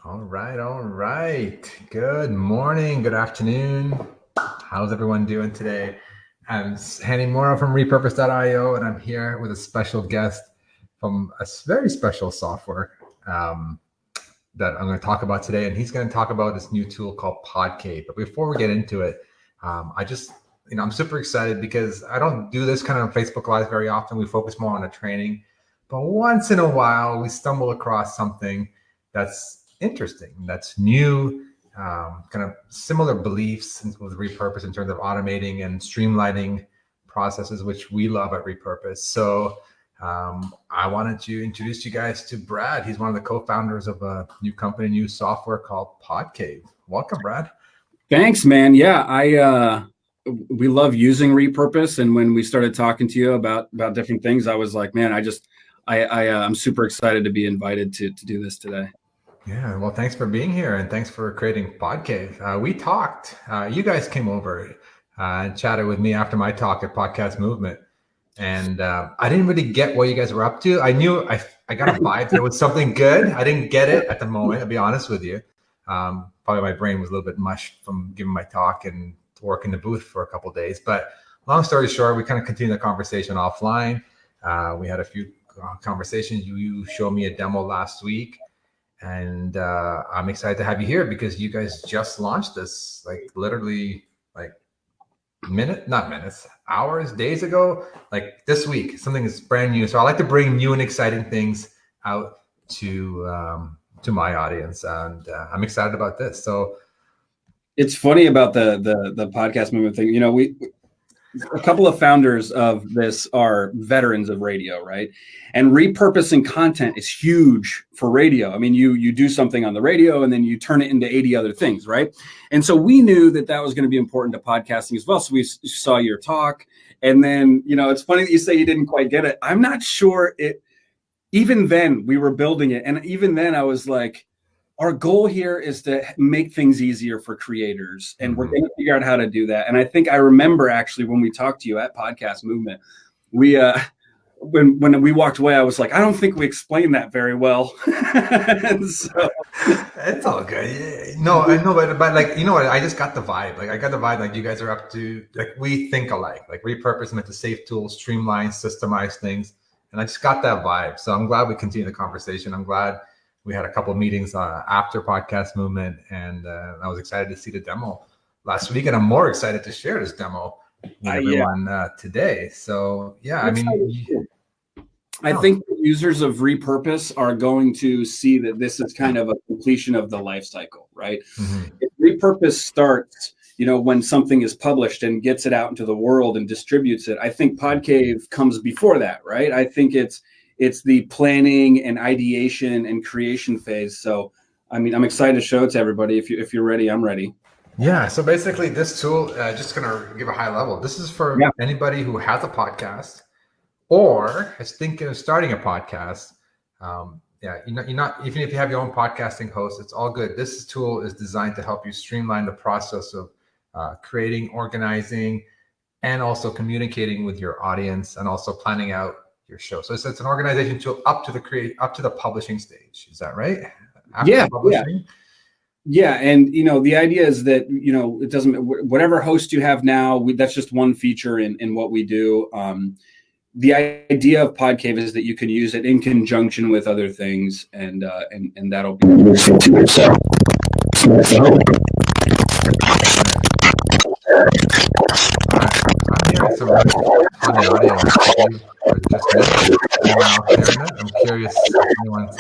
All right, all right. Good morning, good afternoon. How's everyone doing today? I'm Hanny Mora from Repurpose.io, and I'm here with a special guest from a very special software that I'm going to talk about today. And he's going to talk about this new tool called Podcave. But before we get into it, I'm super excited because I don't do this kind of Facebook Live very often. We focus more on the training. But once in a while, we stumble across something that's interesting, that's new, kind of similar beliefs with Repurpose in terms of automating and streamlining processes, which we love at Repurpose. So I wanted to introduce you guys to Brad. He's one of the co-founders of a new company, new software called Podcave. Welcome, Brad. Thanks, man. Yeah, we love using Repurpose, and when we started talking to you about different things, I was like, man, I'm super excited to be invited to do this today. Yeah, well, thanks for being here, and thanks for creating Podcave. We talked. You guys came over and chatted with me after my talk at Podcast Movement, and I didn't really get what you guys were up to. I knew I got a vibe there was something good. I didn't get it at the moment, I'll be honest with you. Probably my brain was a little bit mushed from giving my talk and work in the booth for a couple of days. But long story short, we kind of continued the conversation offline. We had a few conversations. You showed me a demo last week. And I'm excited to have you here because you guys just launched this literally hours, days ago, like this week. Something is brand new. So I like to bring new and exciting things out to my audience, and I'm excited about this. So it's funny about the podcast movement thing. You know, a couple of founders of this are veterans of radio, right? And repurposing content is huge for radio. I mean, you do something on the radio and then you turn it into 80 other things, right? And so we knew that was going to be important to podcasting as well. So we saw your talk. And then, it's funny that you say you didn't quite get it. I'm not sure even then we were building it. And even then I was like, our goal here is to make things easier for creators, and we're going to figure out how to do that. And I think I remember actually when we talked to you at Podcast Movement, we when we walked away, I was like, I don't think we explained that very well. And so it's all good. No, I know, but like, you know what? I just got the vibe. Like I got the vibe. Like you guys are up to, like, we think alike. Like Repurpose meant to save tools, streamline, systemize things, and I just got that vibe. So I'm glad we continue the conversation. I'm glad we had a couple of meetings after Podcast Movement, and I was excited to see the demo last week, and I'm more excited to share this demo with everyone today. So yeah, I think the users of Repurpose are going to see that this is kind of a completion of the life cycle, right? Mm-hmm. If Repurpose starts, when something is published and gets it out into the world and distributes it, I think Podcave comes before that, right? I think it's the planning and ideation and creation phase. So, I mean, I'm excited to show it to everybody. If you're ready, I'm ready. Yeah. So basically this tool, just going to give a high level. This is for anybody who has a podcast or is thinking of starting a podcast. You're not, even if you have your own podcasting host, it's all good. This tool is designed to help you streamline the process of creating, organizing, and also communicating with your audience, and also planning out your show. So it's an organization tool up to the publishing stage. Is that right? After publishing? Yeah. And, the idea is that, it doesn't, whatever host you have now, that's just one feature in what we do. The idea of Podcave is that you can use it in conjunction with other things, and that'll be useful to yourself. I'm hearing some really funny audio. I'm curious if anyone's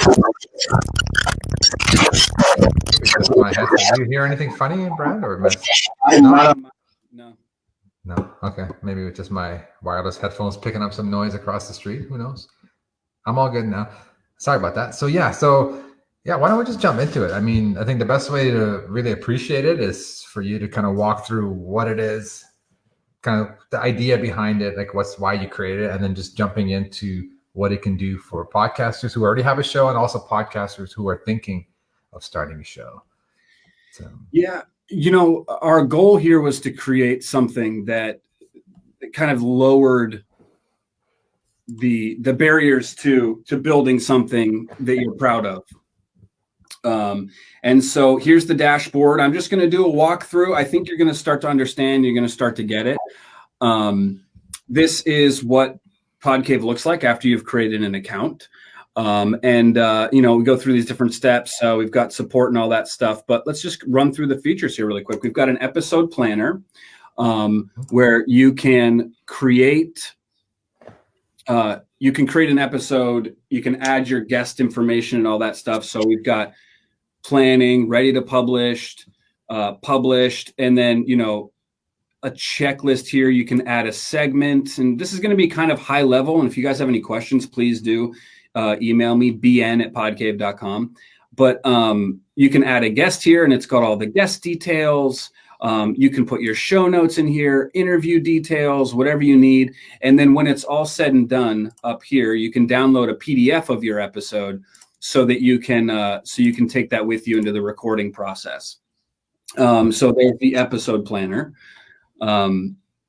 just my head. Do you hear anything funny, Brad, or No. Okay, maybe it's just my wireless headphones picking up some noise across the street. Who knows? I'm all good now. Sorry about that. So why don't we just jump into it? I mean, I think the best way to really appreciate it is for you to kind of walk through what it is, kind of the idea behind it, like why you created it, and then just jumping into what it can do for podcasters who already have a show and also podcasters who are thinking of starting a show. So yeah, our goal here was to create something that kind of lowered the barriers to building something that you're proud of. And so here's the dashboard. I'm just going to do a walkthrough. I think you're going to start to understand. You're going to start to get it. This is what Podcave looks like after you've created an account. We go through these different steps. We've got support and all that stuff, but let's just run through the features here really quick. We've got an episode planner where you can create an episode. You can add your guest information and all that stuff. So we've got planning, ready to published, and then, a checklist here. You can add a segment, and this is going to be kind of high level. And if you guys have any questions, please do email me, bn@podcave.com. But you can add a guest here, and it's got all the guest details. You can put your show notes in here, interview details, whatever you need. And then when it's all said and done up here, you can download a PDF of your episode so that you can take that with you into the recording process. So there's the episode planner.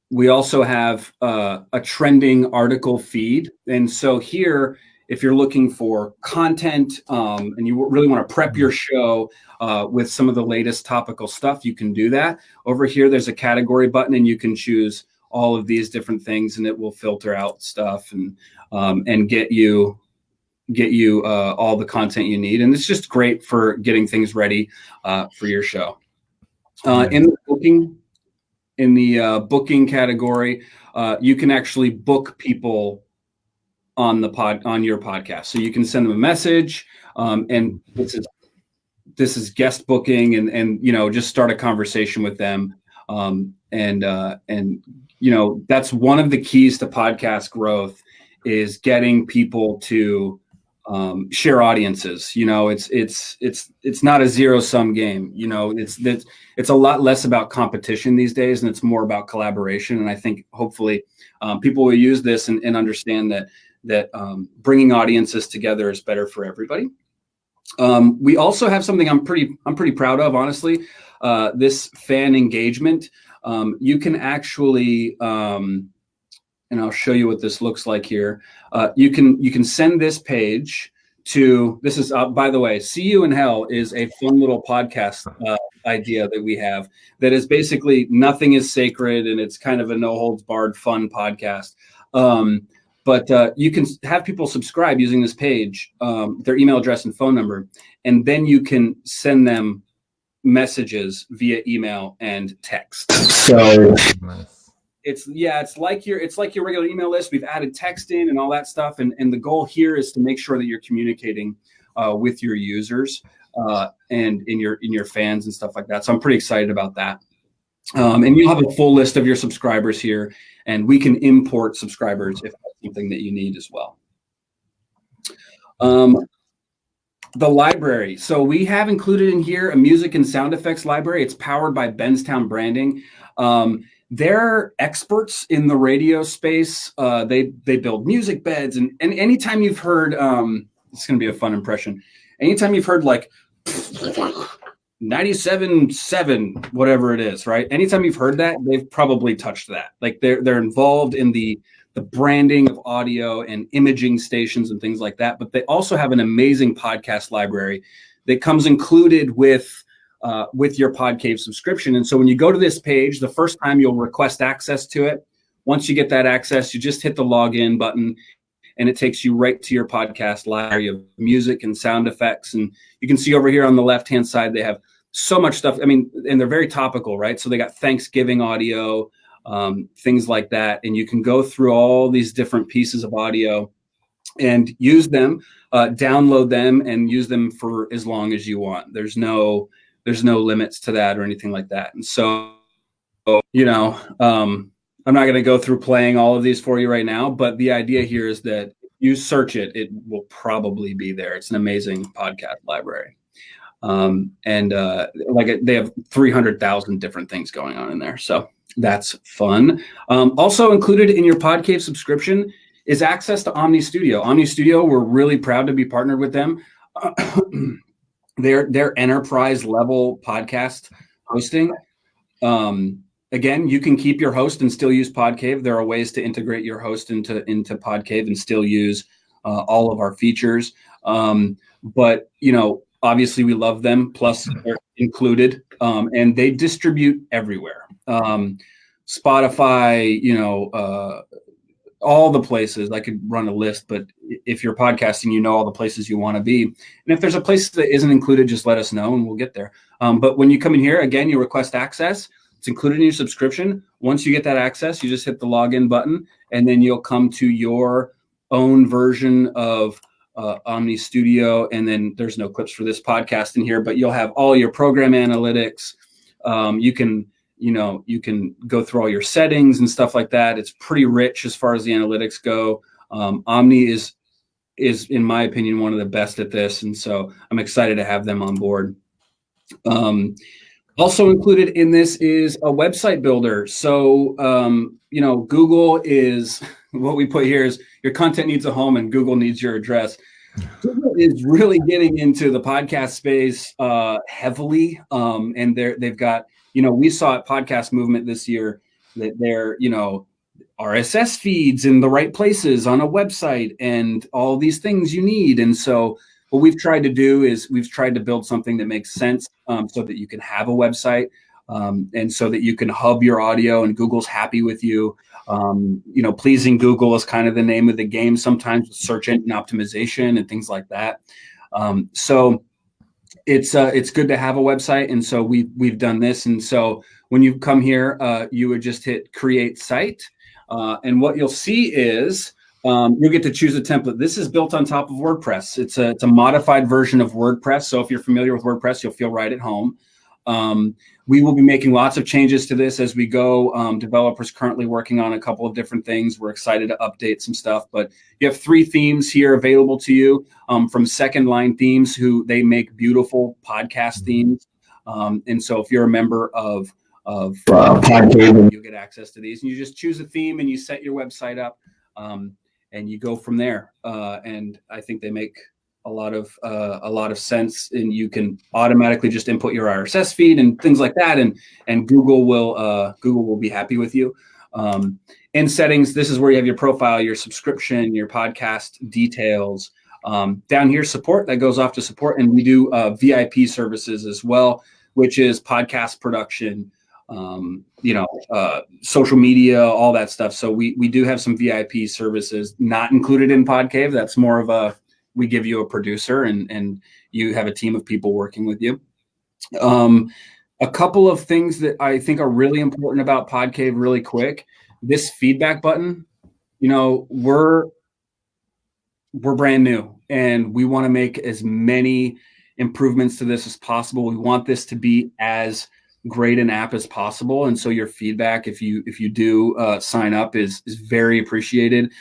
We also have a trending article feed. And so here, if you're looking for content and you really want to prep your show with some of the latest topical stuff, you can do that. Over here, there's a category button, and you can choose all of these different things, and it will filter out stuff and get you all the content you need. And it's just great for getting things ready for your show. In the booking category, you can actually book people on your podcast. So you can send them a message, and this is guest booking, and just start a conversation with them. That's one of the keys to podcast growth, is getting people to share audiences. It's not a zero-sum game. It's a lot less about competition these days, and it's more about collaboration. And I think hopefully people will use this and understand that bringing audiences together is better for everybody. We also have something I'm pretty proud of, honestly. This fan engagement. You can actually, and I'll show you what this looks like here. You can send this page to, this is, by the way, See You in Hell is a fun little podcast idea that we have that is basically nothing is sacred, and it's kind of a no holds barred fun podcast. But you can have people subscribe using this page, their email address and phone number, and then you can send them messages via email and text. So it's like your regular email list. We've added text in and all that stuff, and the goal here is to make sure that you're communicating with your users and in your fans and stuff like that. So I'm pretty excited about that. And you'll have a full list of your subscribers here, and we can import subscribers if that's something that you need as well. The library. So we have included in here a music and sound effects library. It's powered by Benstown Branding. They're experts in the radio space. They build music beds, and anytime you've heard, it's going to be a fun impression. Anytime you've heard like 97.7, whatever it is, right? Anytime you've heard that, they've probably touched that. Like they're involved in the branding of audio and imaging stations and things like that. But they also have an amazing podcast library that comes included with your Podcave subscription. And so when you go to this page, the first time you'll request access to it. Once you get that access, you just hit the login button, and it takes you right to your podcast library of music and sound effects. And you can see over here on the left-hand side, they have so much stuff. I mean, and they're very topical, right? So they got Thanksgiving audio, things like that. And you can go through all these different pieces of audio and use them, download them, and use them for as long as you want. There's no limits to that or anything like that. And so, I'm not going to go through playing all of these for you right now, but the idea here is that you search it, it will probably be there. It's an amazing podcast library. They have 300,000 different things going on in there. So that's fun. Also included in your Podcave subscription is access to Omni Studio. Omni Studio, we're really proud to be partnered with them. They're enterprise level podcast hosting. Again, you can keep your host and still use Podcave. There are ways to integrate your host into Podcave and still use all of our features. But obviously we love them. Plus they're included, and they distribute everywhere. Spotify, all the places. I could run a list, but if you're podcasting, you know all the places you want to be. And if there's a place that isn't included, just let us know and we'll get there. But when you come in here, again, you request access. It's included in your subscription. Once you get that access, you just hit the login button, and then you'll come to your own version of Omni Studio. And then there's no clips for this podcast in here, but you'll have all your program analytics. You can go through all your settings and stuff like that. It's pretty rich as far as the analytics go. Omni is, in my opinion, one of the best at this. And so I'm excited to have them on board. Also included in this is a website builder. So, Google is, what we put here is your content needs a home and Google needs your address. Google is really getting into the podcast space heavily. And they've got, we saw at Podcast Movement this year that they're, RSS feeds in the right places on a website and all these things you need. And so what we've tried to do is we've tried to build something that makes sense so that you can have a website and so that you can hub your audio and Google's happy with you. Pleasing Google is kind of the name of the game sometimes with search engine optimization and things like that. So it's good to have a website. And so we've done this. And so when you come here, you would just hit create site. And what you'll see is you'll get to choose a template. This is built on top of WordPress. It's a modified version of WordPress. So if you're familiar with WordPress, you'll feel right at home. We will be making lots of changes to this as we go. Developers currently working on a couple of different things. We're excited to update some stuff, but you have 3 themes here available to you from Second Line Themes, who they make beautiful podcast themes. And so if you're a member of Podcave, you'll get access to these, and you just choose a theme and you set your website up. And you go from there. And I think they make a lot of sense. And you can automatically just input your RSS feed and things like that. And Google will be happy with you. In settings, this is where you have your profile, your subscription, your podcast details. Down here, support, that goes off to support. And we do VIP services as well, which is podcast production, social media, all that stuff. So we do have some VIP services not included in Podcave. That's more of we give you a producer and you have a team of people working with you. A couple of things that I think are really important about Podcave really quick. This feedback button, we're brand new and we want to make as many improvements to this as possible. We want this to be as great an app as possible, and so your feedback, if you do sign up, is very appreciated.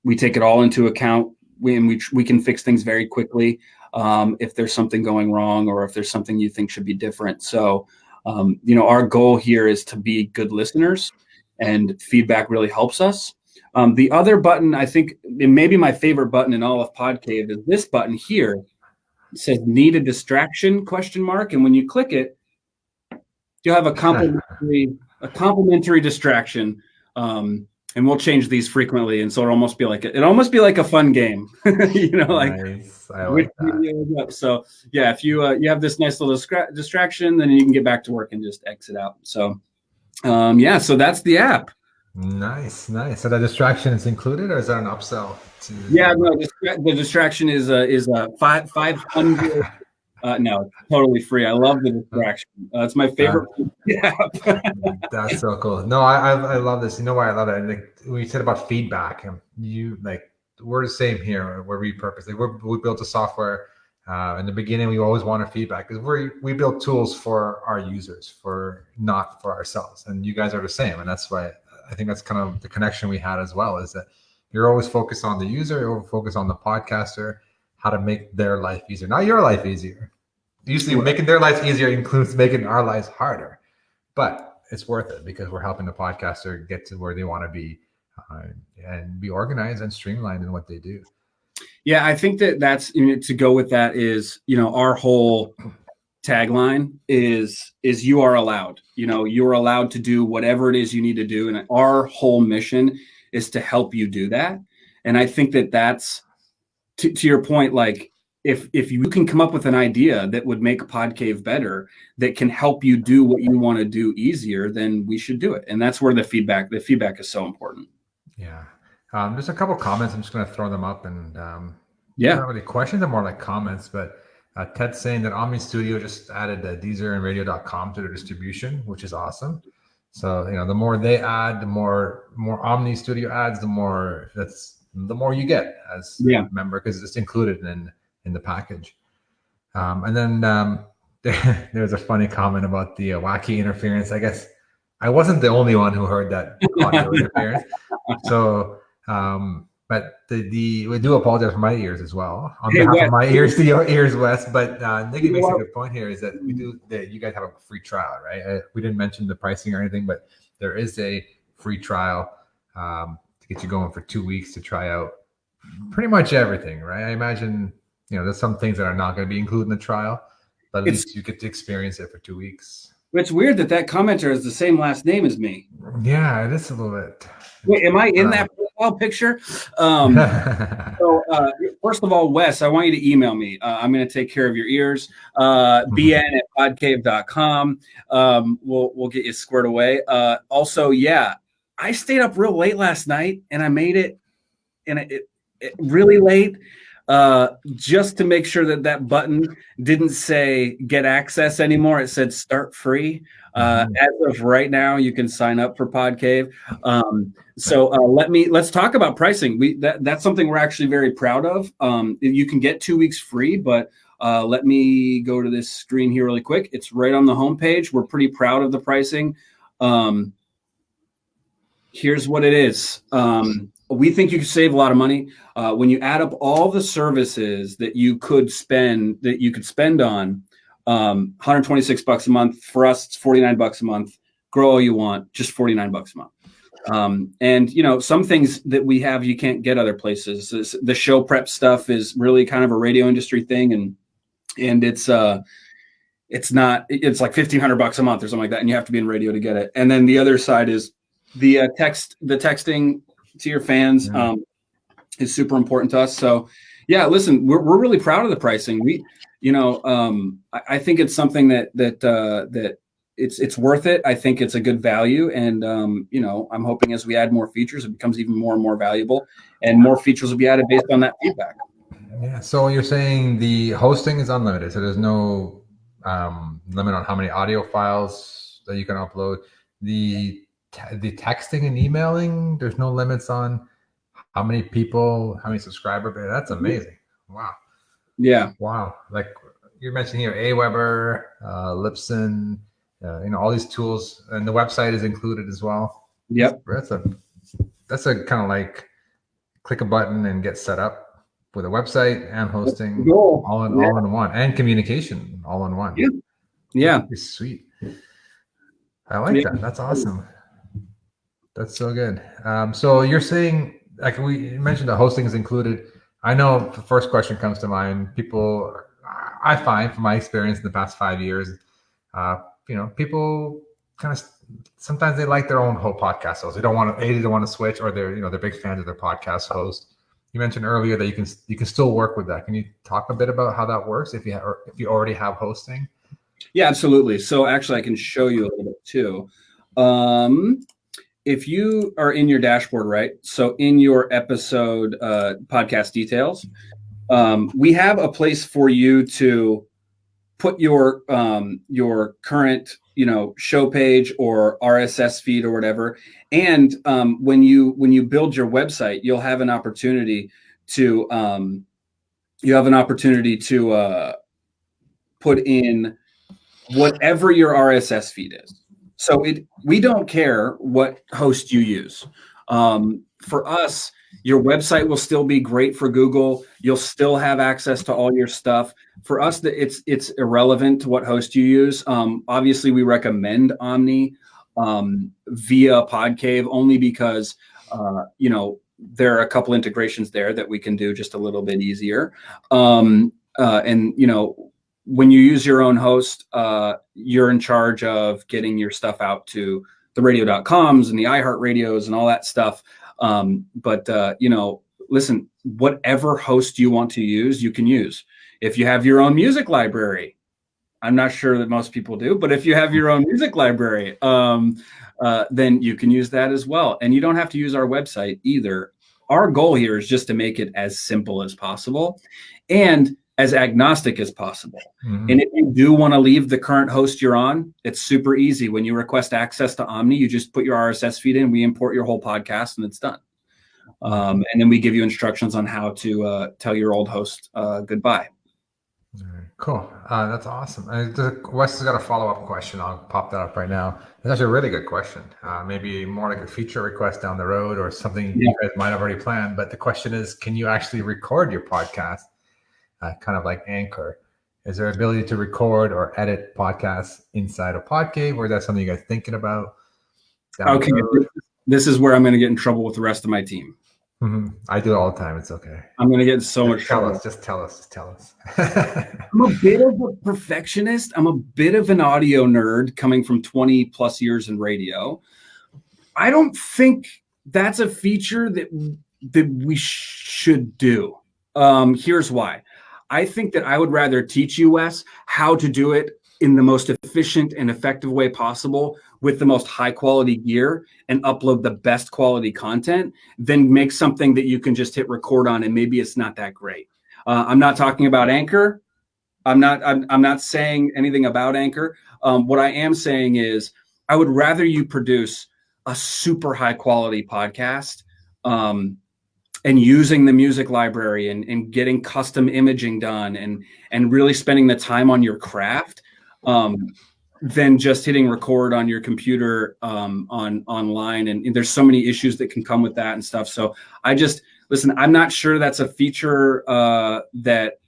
We take it all into account. We can fix things very quickly if there's something going wrong or if there's something you think should be different. So our goal here is to be good listeners, and feedback really helps us. The other button, I think, and maybe my favorite button in all of Podcave, is this button here. It says "Need a distraction?" ? And when you click it, you'll have a complimentary distraction, and we'll change these frequently. And so it'll almost be like a fun game, Nice. I like that. So yeah, if you have this nice little distraction, then you can get back to work and just exit out. So so that's the app. Nice. So the distraction is included, or is that an upsell? Yeah, no, the distraction is 500. No, totally free. I love the distraction. It's my favorite. Yeah. That's so cool. No, I love this. You know why I love it? Like we said about feedback, and we're the same here. We're Repurpose. We built a software. In the beginning, we always wanted feedback because we build tools for our users, not for ourselves. And you guys are the same, and that's why I think that's kind of the connection we had as well. Is that you're always focused on the user, you're always focused on the podcaster, how to make their life easier, not your life easier. Usually making their life easier includes making our lives harder, but it's worth it because we're helping the podcaster get to where they want to be and be organized and streamlined in what they do. Yeah, I think that's to go with that is, our whole tagline is you are allowed. You're allowed to do whatever it is you need to do. And our whole mission is to help you do that. And I think that's to your point, like if you can come up with an idea that would make Podcave better, that can help you do what you want to do easier, then we should do it. And that's where the feedback is so important. Yeah. There's a couple comments. I'm just going to throw them up, and not really questions, they're more like comments, but Ted's saying that Omni Studio just added Deezer and radio.com to their distribution, which is awesome. So, the more they add, the more Omni Studio adds, the more you get as a member, because it's included in the package. And then there's a funny comment about the wacky interference. I guess I wasn't the only one who heard that audio interference. So, but we do apologize for my ears as well. On behalf of my ears to your ears, Wes. But Nicky makes a good point here, is that you guys have a free trial, right? We didn't mention the pricing or anything, but there is a free trial to get you going for 2 weeks to try out pretty much everything, right? I imagine, there's some things that are not going to be included in the trial, but at least you get to experience it for 2 weeks. It's weird that commenter is the same last name as me. Yeah, it is a little bit. Wait, am I in that profile picture? So first of all, Wes, I want you to email me. I'm going to take care of your ears. bn@podcave.com. We'll get you squared away. Also, I stayed up real late last night, and I made it, really late, just to make sure that button didn't say get access anymore. It said start free. As of right now, you can sign up for Podcave. So let's talk about pricing. That's something we're actually very proud of. You can get 2 weeks free, but let me go to this screen here really quick. It's right on the homepage. We're pretty proud of the pricing. Here's what it is. We think you can save a lot of money when you add up all the services that you could spend on. $126 a month. For us, it's $49 a month. Grow all you want, just $49 a month. And some things that we have you can't get other places. The show prep stuff is really kind of a radio industry thing, and it's like $1,500 a month or something like that, and you have to be in radio to get it. And then the other side is the texting to your fans is super important to us. So listen, we're really proud of the pricing. I think it's something that it's worth it. I think it's a good value, and I'm hoping as we add more features, it becomes even more and more valuable, and more features will be added based on that feedback. Yeah. So you're saying the hosting is unlimited, so there's no limit on how many audio files that you can upload. The texting and emailing, there's no limits on how many people, how many subscribers. That's amazing. Wow. Yeah. Wow. Like you're mentioning here, Aweber, Libsyn, all these tools, and the website is included as well. Yep. That's a kind of like click a button and get set up with a website and hosting all in one, and communication all in one. Yeah. It's sweet. I like that. That's awesome. That's so good. So you're saying, like we mentioned, the hosting is included. I know the first question comes to mind. People, I find from my experience in the past 5 years, people kind of sometimes they like their own whole podcast host. They don't want to switch, or they're big fans of their podcast host. You mentioned earlier that you can still work with that. Can you talk a bit about how that works if you already have hosting? Yeah, absolutely. So actually, I can show you a little bit too. If you are in your dashboard, right? So in your episode podcast details, we have a place for you to put your current show page or RSS feed or whatever. And when you build your website, you'll have an opportunity to put in whatever your RSS feed is. So we don't care what host you use. For us, your website will still be great for Google. You'll still have access to all your stuff. For us, it's irrelevant to what host you use. Obviously, we recommend Omni via Podcave only because there are a couple integrations there that we can do just a little bit easier. When you use your own host, you're in charge of getting your stuff out to the radio.coms and the iHeartRadios and all that stuff. Listen, whatever host you want to use, you can use. If you have your own music library, I'm not sure that most people do, but if you have your own music library, then you can use that as well. And you don't have to use our website either. Our goal here is just to make it as simple as possible and as agnostic as possible. Mm-hmm. And if you do want to leave the current host you're on, it's super easy. When you request access to Omni, you just put your RSS feed in, we import your whole podcast, and it's done. And then we give you instructions on how to tell your old host goodbye. All right, cool. That's awesome. Wes has got a follow-up question. I'll pop that up right now. It's actually a really good question. Maybe more like a feature request down the road or something you guys might have already planned. But the question is, can you actually record your podcast, kind of like Anchor? Is there ability to record or edit podcasts inside of Podcave, or is that something you guys thinking about? Okay, this is where I'm going to get in trouble with the rest of my team. Mm-hmm. I do it all the time. It's okay. I'm going to get in so much trouble. Just tell us. I'm a bit of a perfectionist. I'm a bit of an audio nerd coming from 20 plus years in radio. I don't think that's a feature that we should do. Here's why. I think that I would rather teach you, Wes, how to do it in the most efficient and effective way possible with the most high quality gear and upload the best quality content than make something that you can just hit record on and maybe it's not that great. I'm not talking about Anchor. I'm not saying anything about Anchor. What I am saying is I would rather you produce a super high quality podcast and using the music library and getting custom imaging done and really spending the time on your craft than just hitting record on your computer online. And there's so many issues that can come with that and stuff. So listen, I'm not sure that's a feature that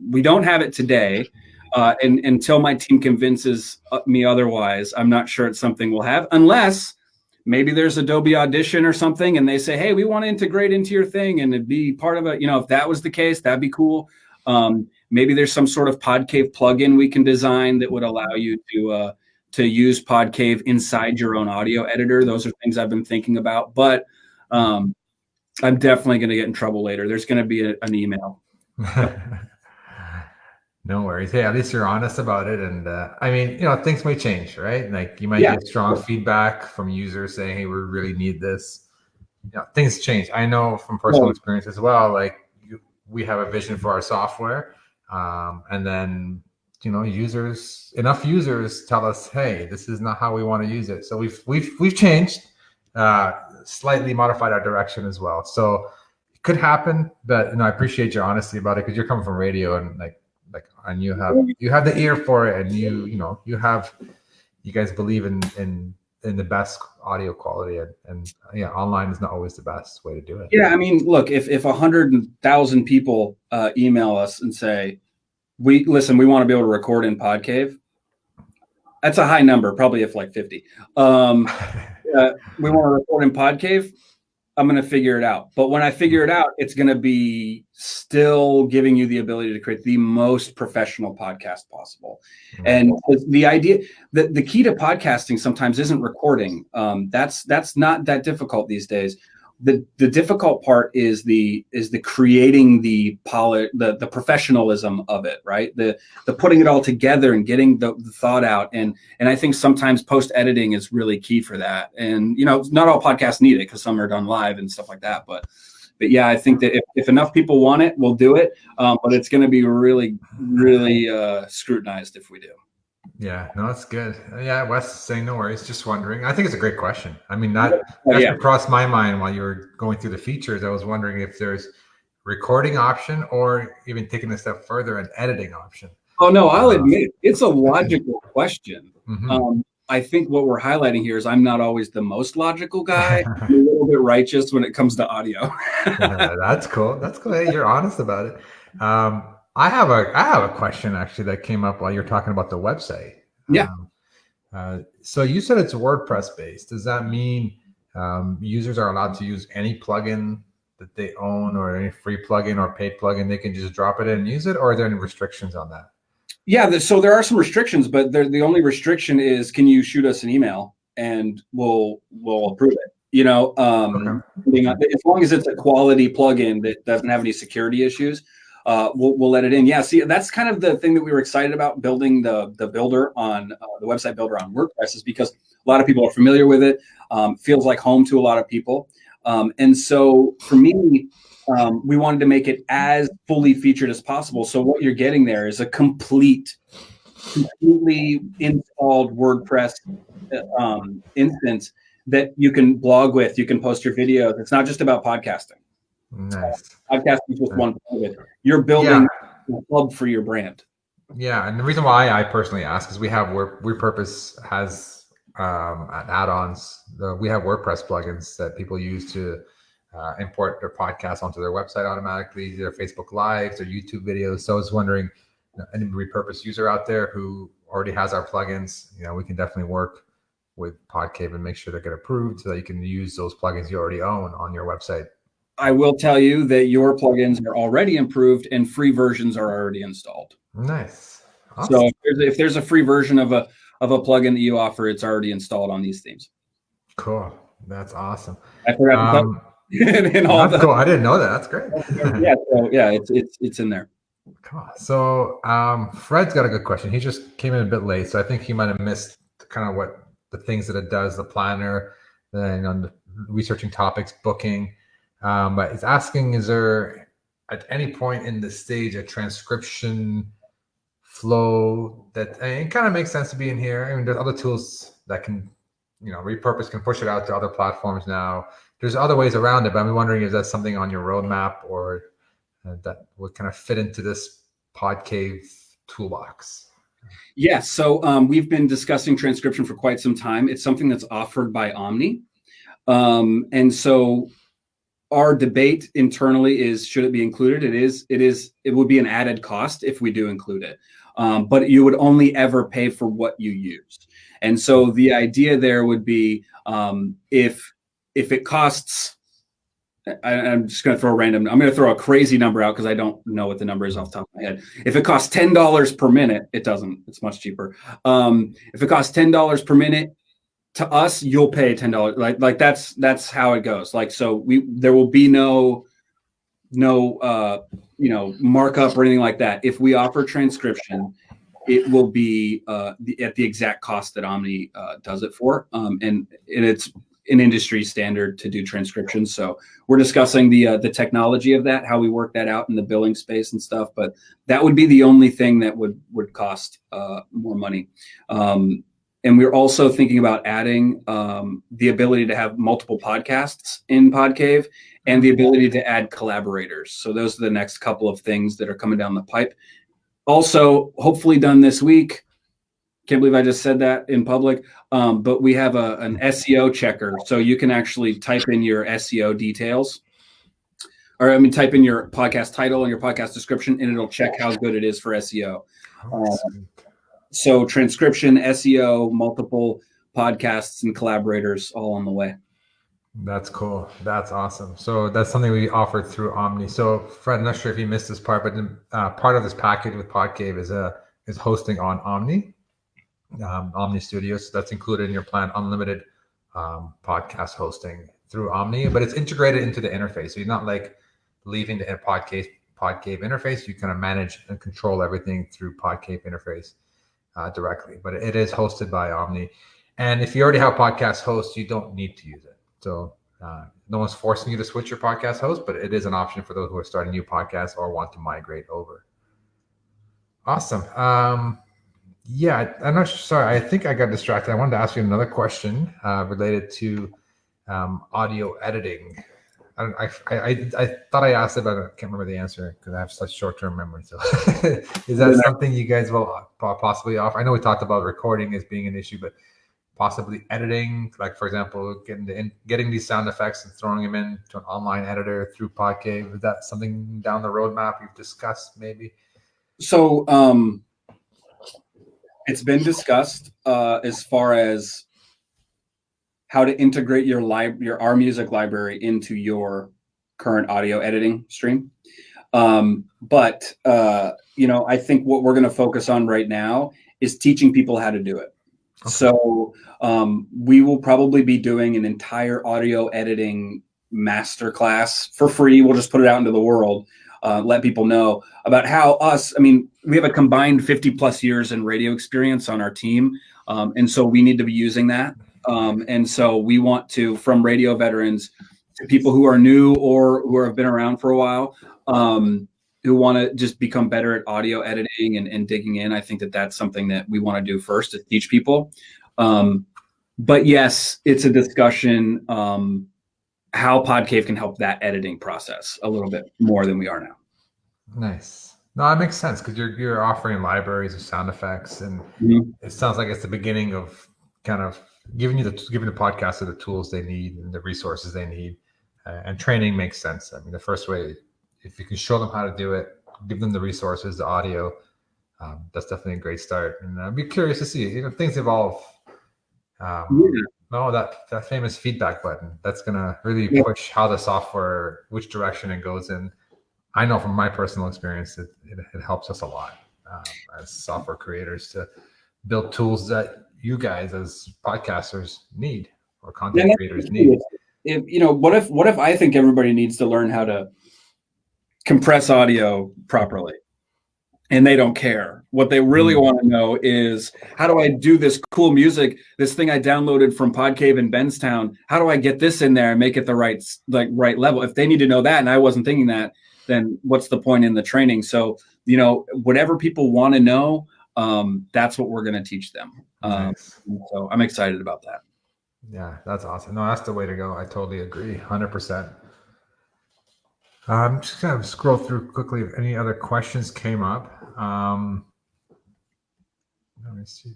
we don't have it today. And until my team convinces me otherwise, I'm not sure it's something we'll have, unless maybe there's Adobe Audition or something and they say, hey, we want to integrate into your thing and it'd be part of it. If that was the case, that'd be cool. Maybe there's some sort of Podcave plugin we can design that would allow you to use Podcave inside your own audio editor. Those are things I've been thinking about, but I'm definitely going to get in trouble later. There's going to be an email. No worries. Hey, at least you're honest about it. And I mean, things may change, right? Like you might get strong feedback from users saying, hey, we really need this. Things change. I know from personal experience as well, like we have a vision for our software. And then, enough users tell us, hey, this is not how we want to use it. So we've changed, slightly modified our direction as well. So it could happen, but I appreciate your honesty about it because you're coming from radio and and you have the ear for it, and you guys believe in the best audio quality, and online is not always the best way to do it. Yeah, I mean, look, if 100,000 people email us and say, we want to be able to record in Podcave, that's a high number, probably if like 50. We want to record in Podcave, I'm going to figure it out. But when I figure it out, it's going to be still giving you the ability to create the most professional podcast possible. Mm-hmm. And the idea that the key to podcasting sometimes isn't recording. That's not that difficult these days. The difficult part is the creating the professionalism of it, right? The putting it all together and getting the thought out. And I think sometimes post editing is really key for that. And not all podcasts need it because some are done live and stuff like that. But yeah, I think that if enough people want it, we'll do it. But it's going to be really, really scrutinized if we do. Yeah, no, that's good. Yeah, Wes is saying no worries. Just wondering. I think it's a great question. I mean, that crossed my mind while you were going through the features. I was wondering if there's recording option or even taking a step further, an editing option. Oh no, I'll admit it's a logical question. Mm-hmm. I think what we're highlighting here is I'm not always the most logical guy. I'm a little bit righteous when it comes to audio. That's cool. That's cool. Hey, you're honest about it. I have a question actually that came up while you're talking about the website. Yeah. So you said it's WordPress based. Does that mean users are allowed to use any plugin that they own or any free plugin or paid plugin? They can just drop it in and use it, or are there any restrictions on that? Yeah, so there are some restrictions, but the only restriction is, can you shoot us an email and we'll approve it? Okay. As long as it's a quality plugin that doesn't have any security issues. we'll let it in. Yeah, see, that's kind of the thing that we were excited about building the builder on the website builder on WordPress, is because a lot of people are familiar with it. Feels like home to a lot of people. And so for me, we wanted to make it as fully featured as possible. So what you're getting there is a completely installed WordPress instance that you can blog with, you can post your videos. It's not just about podcasting. Nice. Podcasting is just one part of it. You're building a hub for your brand. Yeah, and the reason why I personally ask is we have Repurpose has add-ons. We have WordPress plugins that people use to import their podcasts onto their website automatically, their Facebook Lives, their YouTube videos. So I was wondering, any Repurpose user out there who already has our plugins, we can definitely work with Podcave and make sure they get approved so that you can use those plugins you already own on your website. I will tell you that your plugins are already improved and free versions are already installed. Nice. Awesome. So if there's a free version of a plugin that you offer, it's already installed on these themes. Cool. That's awesome. I forgot to tell you. Cool. I didn't know that. That's great. It's in there. Cool. So Fred's got a good question. He just came in a bit late, so I think he might have missed kind of what the things that it does, the planner, then on the researching topics, booking. But it's asking, is there at any point in the stage a transcription flow that, and it kind of makes sense to be in here. I mean, there's other tools that can, Repurpose can push it out to other platforms now. There's other ways around it, but I'm wondering if that's something on your roadmap or that would kind of fit into this Podcave toolbox. Yes. So we've been discussing transcription for quite some time. It's something that's offered by Omni. And so our debate internally is, should it be included? It would be an added cost if we do include it. But you would only ever pay for what you use. And so the idea there would be if it costs, I'm just going to throw I'm going to throw a crazy number out because I don't know what the number is off the top of my head. If it costs $10 per minute, it doesn't. It's much cheaper. If it costs $10 per minute, to us, you'll pay $10. Like that's how it goes. Like, so there will be no markup or anything like that. If we offer transcription, it will be at the exact cost that Omni does it for. And it's an industry standard to do transcription. So we're discussing the technology of that, how we work that out in the billing space and stuff. But that would be the only thing that would cost more money. And we're also thinking about adding the ability to have multiple podcasts in Podcave and the ability to add collaborators. So those are the next couple of things that are coming down the pipe. Also, hopefully done this week. Can't believe I just said that in public. But we have an SEO checker. So you can actually type in your SEO details. Type in your podcast title and your podcast description, and it'll check how good it is for SEO. So transcription, SEO, multiple podcasts and collaborators all on the way. That's cool. That's awesome. So that's something we offered through Omni. So Fred, I'm not sure if you missed this part, but part of this package with Podcave is hosting on Omni, Omni Studios. So that's included in your plan, unlimited podcast hosting through Omni, but it's integrated into the interface. So you're not like leaving the Podcave interface. You kind of manage and control everything through Podcave interface directly, but it is hosted by Omni. And if you already have podcast hosts, you don't need to use it. So no one's forcing you to switch your podcast host, but it is an option for those who are starting new podcasts or want to migrate over. Awesome. Yeah, I'm not sorry. I think I got distracted. I wanted to ask you another question related to audio editing. I thought I asked it, but I can't remember the answer because I have such short-term memory. So is that something you guys will possibly offer? I know we talked about recording as being an issue, but possibly editing, like for example, getting these sound effects and throwing them into an online editor through Podcave. Is that something down the roadmap you've discussed maybe? So it's been discussed as far as how to integrate your R music library into your current audio editing stream. But I think what we're going to focus on right now is teaching people how to do it. Okay. So we will probably be doing an entire audio editing masterclass for free. We'll just put it out into the world let people know about how we have a combined 50 plus years in radio experience on our team. And so we need to be using that. And so we want to, from radio veterans to people who are new or who have been around for a while, who want to just become better at audio editing and digging in. I think that that's something that we want to do first, to teach people. But yes, it's a discussion how Podcave can help that editing process a little bit more than we are now. Nice. No, that makes sense, because you're offering libraries of sound effects, and it sounds like it's the beginning of kind of giving the podcaster the tools they need and the resources they need, and training makes sense. I mean, the first way, if you can show them how to do it, give them the resources, the audio, that's definitely a great start. And I'd be curious to see, things evolve. That famous feedback button, that's gonna really push how the software, which direction it goes in. I know from my personal experience it helps us a lot as software creators to build tools that you guys as podcasters need, or content creators need. What if I think everybody needs to learn how to compress audio properly, and they don't care? What they really want to know is, how do I do this cool music, this thing I downloaded from Podcave in Benstown? How do I get this in there and make it the right level? If they need to know that, and I wasn't thinking that, then what's the point in the training? So, whatever people want to know, that's what we're going to teach them. Nice. So I'm excited about that. Yeah, that's awesome. No, that's the way to go. I totally agree, 100%. I'm just going to scroll through quickly if any other questions came up. Let me see.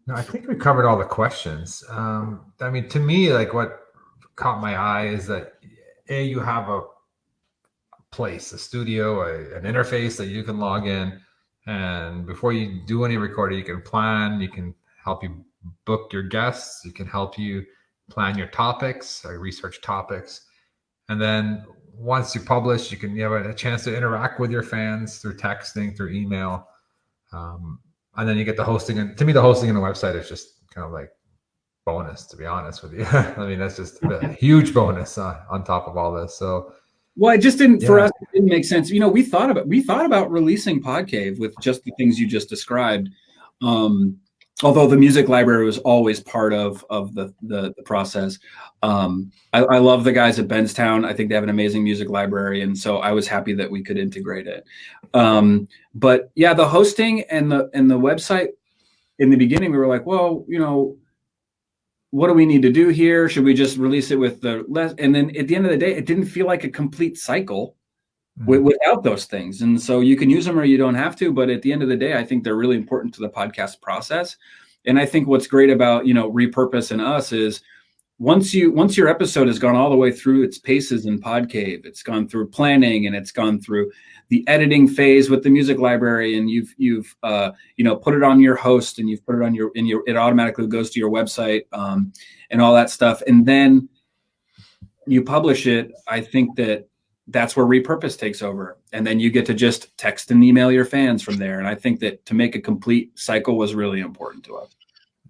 No, I think we covered all the questions. I mean, to me, like, what caught my eye is that you have a place, a studio, an interface that you can log in, and before you do any recording, you can plan, you can help you book your guests, you can help you plan your topics, research topics. And then once you publish, you have a chance to interact with your fans through texting, through email. And then you get the hosting. And to me, the hosting on the website is just kind of like bonus, to be honest with you. I mean, that's just a huge bonus on top of all this. So, well, it just didn't, for us, it didn't make sense. We thought about releasing Podcave with just the things you just described. Although the music library was always part of the process. I love the guys at Benstown. I think they have an amazing music library, and so I was happy that we could integrate it. But yeah, the hosting and the website, in the beginning, we were like, well, what do we need to do here? Should we just release it with the less? And then at the end of the day, it didn't feel like a complete cycle without those things. And so you can use them or you don't have to, but at the end of the day, I think they're really important to the podcast process. And I think what's great about, Repurpose and us is once your episode has gone all the way through its paces in Podcave, it's gone through planning and it's gone through the editing phase with the music library, and you've put it on your host, and you've put it on it automatically goes to your website, and all that stuff. And then you publish it. I think that's where Repurpose takes over. And then you get to just text and email your fans from there. And I think that to make a complete cycle was really important to us.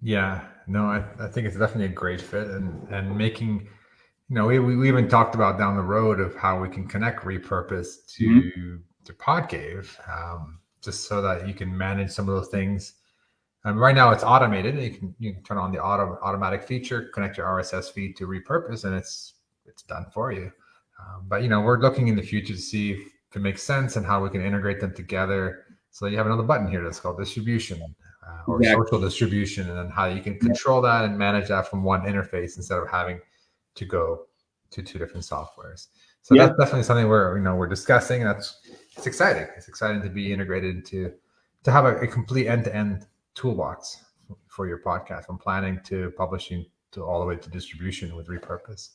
Yeah, no, I think it's definitely a great fit, and making, we even talked about down the road of how we can connect Repurpose to Podcave, just so that you can manage some of those things. Right now it's automated. You can turn on the automatic feature, connect your RSS feed to Repurpose, and it's done for you. But we're looking in the future to see if it makes sense and how we can integrate them together. So you have another button here that's called distribution, or social distribution, and then how you can control that and manage that from one interface instead of having to go to two different softwares. So that's definitely something we're discussing, and it's exciting. It's exciting to be integrated to have a complete end-to-end toolbox for your podcast, from planning to publishing to all the way to distribution with Repurpose.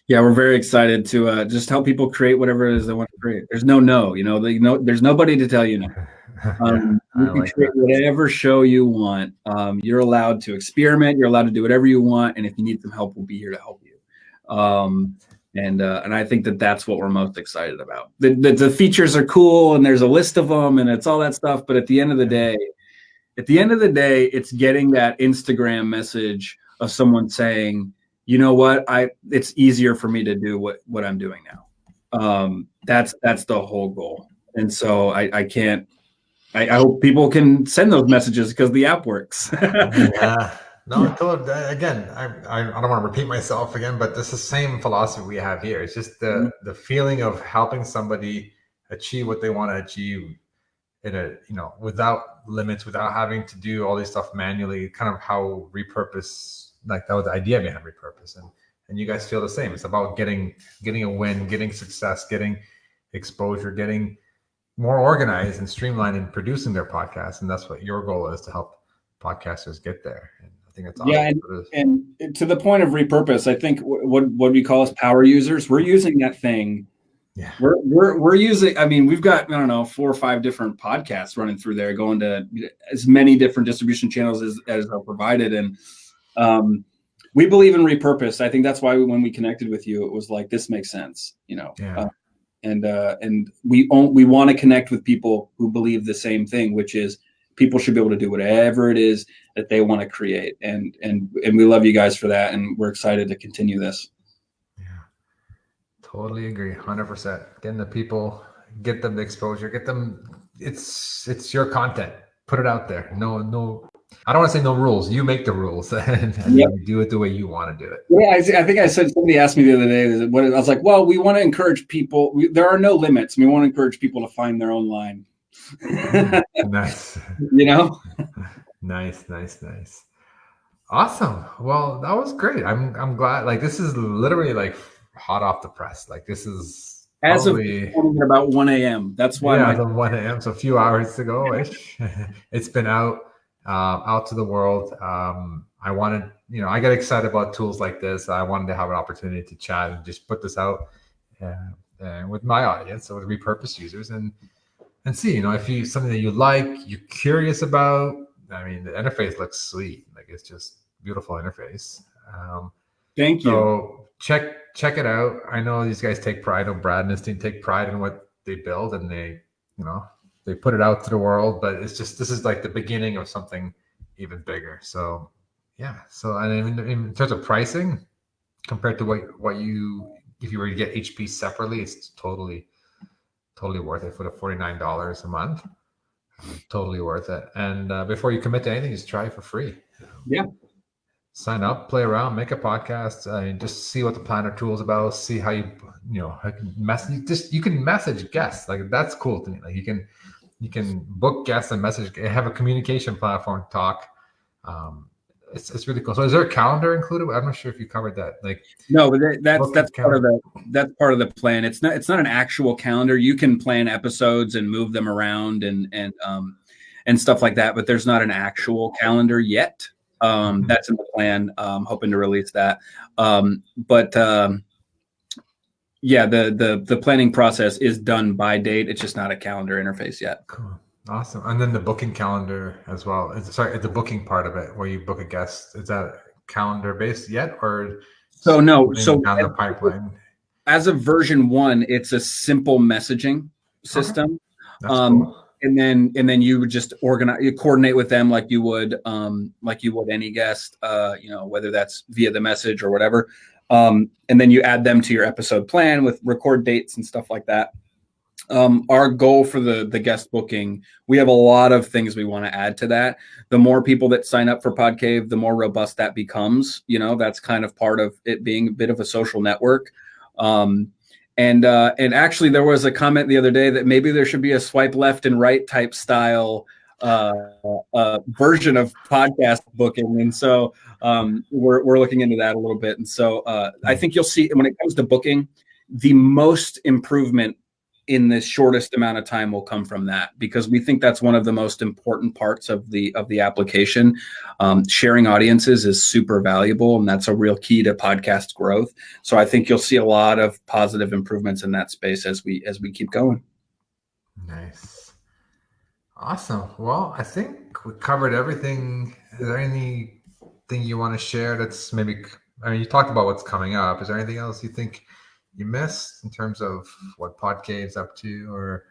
Yeah, we're very excited to just help people create whatever it is they want to create. There's there's nobody to tell you no. You can create whatever show you want. You're allowed to experiment. You're allowed to do whatever you want. And if you need some help, we'll be here to help you. And I think that's what we're most excited about. The features are cool, and there's a list of them, and it's all that stuff. But at the end of the day, it's getting that Instagram message of someone saying, you know what, it's easier for me to do what I'm doing now. That's the whole goal. And so I hope people can send those messages because the app works. Yeah. No, totally. Again, I don't want to repeat myself again, but this is the same philosophy we have here. It's just the feeling of helping somebody achieve what they want to achieve in a, without limits, without having to do all this stuff manually, kind of how Repurpose, like that was the idea behind Repurpose. And you guys feel the same. It's about getting a win, getting success, getting exposure, getting more organized and streamlined in producing their podcasts. And that's what your goal is, to help podcasters get there. And I think that's awesome. Yeah, and to the point of Repurpose, I think what we call as power users, we're using that thing. Yeah, we're using. I mean, we've got, I don't know, 4 or 5 different podcasts running through there, going to as many different distribution channels as are provided, and we believe in Repurpose. I think that's why when we connected with you, it was like, this makes sense, Yeah. And we want to connect with people who believe the same thing, which is people should be able to do whatever it is that they want to create. And we love you guys for that. And we're excited to continue this. Yeah, totally agree. 100%. Getting the people, get them the exposure, get them, it's your content. Put it out there. No, I don't want to say no rules. You make the rules and you do it the way you want to do it. Yeah, I think I said, somebody asked me the other day, I was like, well, we want to encourage people. There are no limits. We want to encourage people to find their own line. Nice. Nice. Awesome. Well, that was great. I'm glad. Like, this is literally like hot off the press. Like, this is as of about 1 a.m. That's why. Yeah, 1 a.m. So a few hours ago. It's been out to the world. I wanted, I get excited about tools like this. I wanted to have an opportunity to chat and just put this out with my audience, so with Repurpose users, and see, if you something that you like, you're curious about. I mean, the interface looks sweet. Like, it's just beautiful interface. Thank you. So check it out. I know these guys take pride. Brad and his team take pride in what they build, and they put it out to the world. But it's just, this is like the beginning of something even bigger. So yeah. So, and in terms of pricing, compared to what if you were to get HP separately, it's totally worth it for the $49 a month. Totally worth it. And before you commit to anything, just try it for free. Yeah. Sign up, play around, make a podcast, and just see what the planner tool is about. See how you can message guests. Like, that's cool to me. Like, you can book guests and message, have a communication platform, talk. It's really cool. So is there a calendar included? I'm not sure if you covered that. Like, no, but that's part of the plan. It's not an actual calendar. You can plan episodes and move them around and stuff like that, but there's not an actual calendar yet. That's in the plan. Hoping to release that. Yeah, the planning process is done by date. It's just not a calendar interface yet. Cool. Awesome. And then the booking calendar as well. It's the booking part of it where you book a guest. Is that calendar based yet, or so no? So down the pipeline. As of version 1, it's a simple messaging system. Okay. That's cool. And then you would just coordinate with them like you would any guest, whether that's via the message or whatever. And then you add them to your episode plan with record dates and stuff like that. Our goal for the guest booking, we have a lot of things we want to add to that. The more people that sign up for Podcave, the more robust that becomes. That's kind of part of it being a bit of a social network. And actually, there was a comment the other day that maybe there should be a swipe left and right type style version of podcast booking. And so we're looking into that a little bit. And so I think you'll see, when it comes to booking, the most improvement in the shortest amount of time will come from that, because we think that's one of the most important parts of the application. Sharing audiences is super valuable, and that's a real key to podcast growth. So I think you'll see a lot of positive improvements in that space as we keep going. Nice. Awesome. Well, I think we covered everything. Is there anything you want to share that's maybe, you talked about what's coming up. Is there anything else you think you missed in terms of what Podcave's up to, or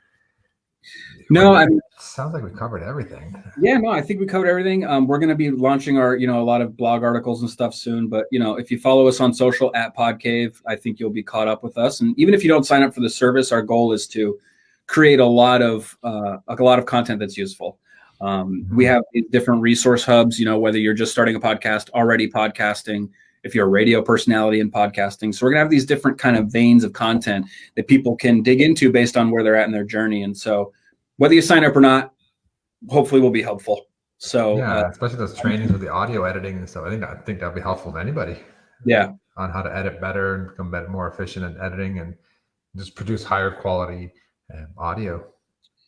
No, I mean, sounds like we covered everything. Yeah, no, I think we covered everything. We're going to be launching our, a lot of blog articles and stuff soon. But, if you follow us on social at Podcave, I think you'll be caught up with us. And even if you don't sign up for the service, our goal is to create a lot of content that's useful. We have these different resource hubs, whether you're just starting a podcast, already podcasting, if you're a radio personality in podcasting. So we're going to have these different kind of veins of content that people can dig into based on where they're at in their journey. And so whether you sign up or not, hopefully will be helpful. So yeah, especially those trainings with the audio editing and stuff. I think that'll be helpful to anybody. Yeah. On how to edit better and become more efficient in editing and just produce higher quality audio.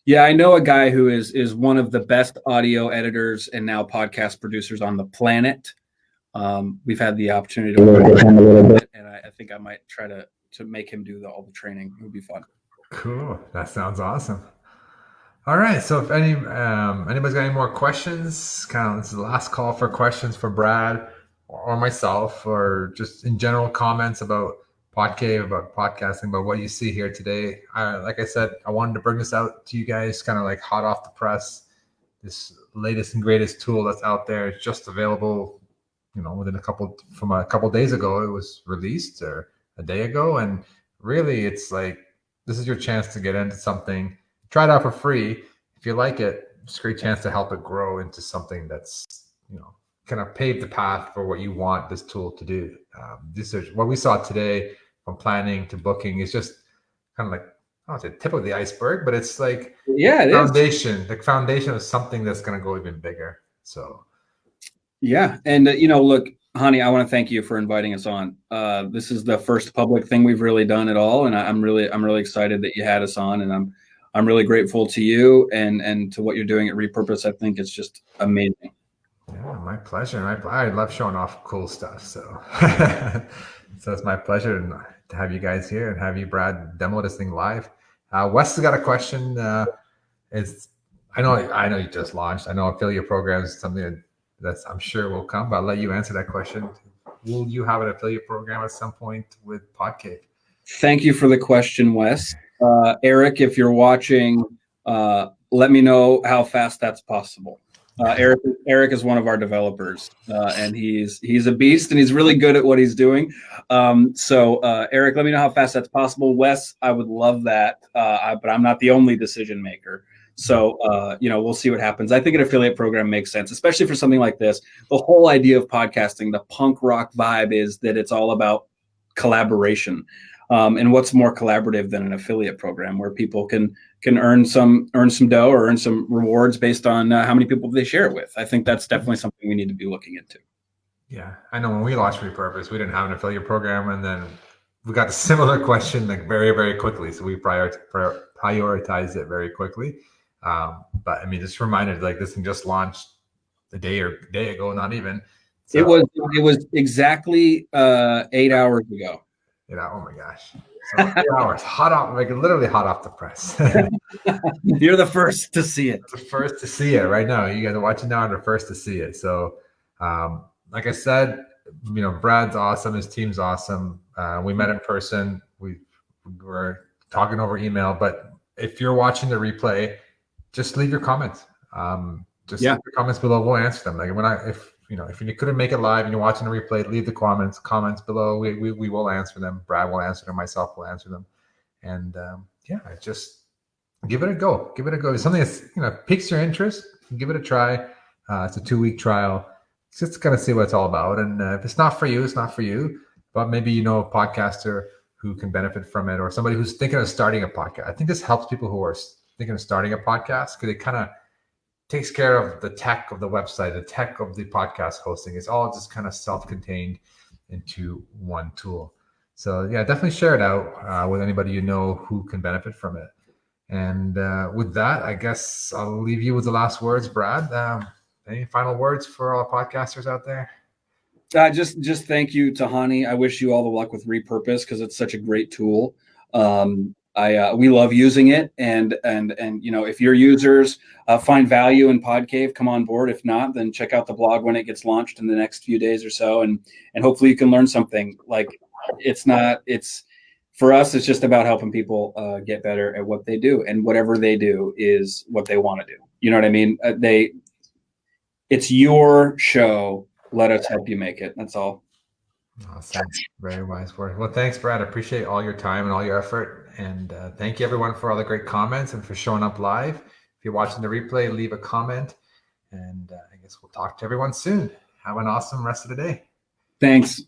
Yeah, I know a guy who is one of the best audio editors and now podcast producers on the planet. We've had the opportunity to work with him a little bit, and I think I might try to make him do all the training. It would be fun. Cool. That sounds awesome. All right. So if anybody's got any more questions, this is the last call for questions for Brad or myself, or just in general comments about Podcave, about podcasting, about what you see here today. Like I said, I wanted to bring this out to you guys kind of like hot off the press. This latest and greatest tool that's out there. It's just available, within a couple days ago. It was released, or a day ago. And really, it's like, this is your chance to get into something. Try it out for free. If you like it, it's a great chance to help it grow into something that's, kind of pave the path for what you want this tool to do. This is what we saw today, from planning to booking, is just kind of like, I don't say tip of the iceberg, but it's like the foundation of something that's going to go even bigger. So, yeah. And, look, Hani, I want to thank you for inviting us on. This is the first public thing we've really done at all. And I'm really excited that you had us on, and I'm really grateful to you and to what you're doing at Repurpose. I think it's just amazing. Yeah, my pleasure. I love showing off cool stuff. So, so it's my pleasure to have you guys here and have you, Brad, demo this thing live. Wes has got a question. I know you just launched. I know affiliate programs is something that's I'm sure will come, but I'll let you answer that question. Will you have an affiliate program at some point with Podcave? Thank you for the question, Wes. Eric, if you're watching, let me know how fast that's possible. Eric is one of our developers, and he's a beast, and he's really good at what he's doing. So Eric, let me know how fast that's possible. Wes, I would love that, but I'm not the only decision maker. So we'll see what happens. I think an affiliate program makes sense, especially for something like this. The whole idea of podcasting, the punk rock vibe, is that it's all about collaboration. And what's more collaborative than an affiliate program where people can earn some dough or earn some rewards based on how many people they share it with? I think that's definitely something we need to be looking into. Yeah, I know when we launched Repurpose, we didn't have an affiliate program, and then we got a similar question like very, very quickly. So we prioritized it very quickly. But I mean, just reminded, like, this thing just launched a day ago, not even. So, it was exactly 8 hours ago. Oh my gosh. So 8 hours, literally hot off the press. You're the first to see it. The first to see it right now. You guys are watching now and the first to see it. So, like I said, Brad's awesome. His team's awesome. We met in person. We were talking over email, but if you're watching the replay, just leave your comments. Leave your comments below. We'll answer them. Like if you couldn't make it live and you're watching the replay, leave the comments below. We will answer them. Brad will answer them. Myself will answer them. And just give it a go. Give it a go. If something that piques your interest, give it a try. It's a 2-week trial. Just to kind of see what it's all about. And if it's not for you, it's not for you. But maybe a podcaster who can benefit from it, or somebody who's thinking of starting a podcast. I think this helps people who are thinking of starting a podcast, because it kind of takes care of the tech of the website, the tech of the podcast hosting. It's all just kind of self-contained into one tool. So yeah, definitely share it out with anybody who can benefit from it. And with that, I guess I'll leave you with the last words, Brad. Any final words for all podcasters out there? Just thank you to Hani. I wish you all the luck with Repurpose, because it's such a great tool. We love using it, and if your users find value in Podcave, come on board. If not, then check out the blog when it gets launched in the next few days or so, and hopefully you can learn something. Like, it's for us, it's just about helping people get better at what they do, and whatever they do is what they want to do. You know what I mean? It's your show. Let us help you make it. That's all. Awesome. Very wise word. Well, thanks, Brad. I appreciate all your time and all your effort. And thank you, everyone, for all the great comments and for showing up live. If you're watching the replay, leave a comment. And I guess we'll talk to everyone soon. Have an awesome rest of the day. Thanks.